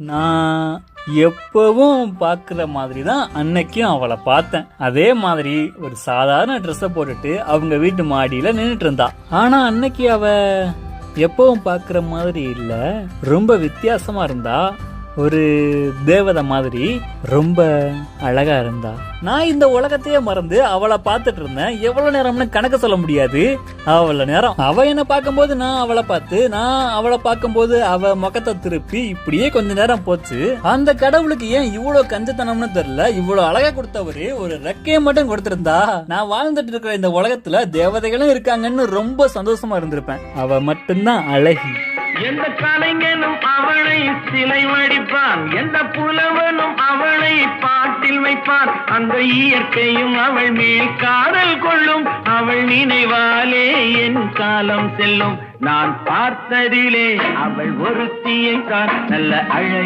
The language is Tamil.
நான் எப்பவும் பாக்குற மாதிரி தான் அன்னைக்கும் அவளை பார்த்தேன். அதே மாதிரி ஒரு சாதாரண ட்ரெஸ்ஸை போட்டுட்டு அவங்க வீட்டு மாடியில நின்னுட்டு இருந்தா. ஆனா அன்னைக்கு அவ எப்பவும் பாக்குற மாதிரி இல்ல, ரொம்ப வித்தியாசமா இருந்தா. ஒரு தேவதை மாதிரி ரொம்ப அழகா இருந்தா. நான் இந்த உலகத்தையே மறந்து அவளை பார்த்துட்டு இருந்தேன். எவ்வளவு நேரம்னு கணக்கு சொல்ல முடியாது. அவ்வளவு நேரம் அவ என்ன பார்க்கும்போது நான் அவளை பார்த்து, நான் அவளை பார்க்கும்போது அவ முகத்தை திருப்பி, இப்படியே கொஞ்ச நேரம் போச்சு. அந்த கடவுளுக்கு ஏன் இவ்வளவு கஞ்சத்தனம்னு தெரியல. இவ்வளவு அழகா கொடுத்தவரு ஒரு ரெக்கையை மட்டும் கொடுத்திருந்தா நான் வாழ்ந்துட்டு இருக்கிற இந்த உலகத்துல தேவதைகளும் இருக்காங்கன்னு ரொம்ப சந்தோஷமா இருந்திருப்பேன். அவ மட்டும்தான் அழகி. எந்த கலைஞனும் அவளை சிலை வடிப்பான், எந்த புலவனும் அவளை பாட்டில் வைப்பான். அந்த இயற்கையும் அவள் மேல் காதல் கொள்ளும், அவள் நினைவாலே என் காலம் செல்லும். நான் பார்த்ததிலே அவள் ஒருத்தியை தான் நல்ல அழகி.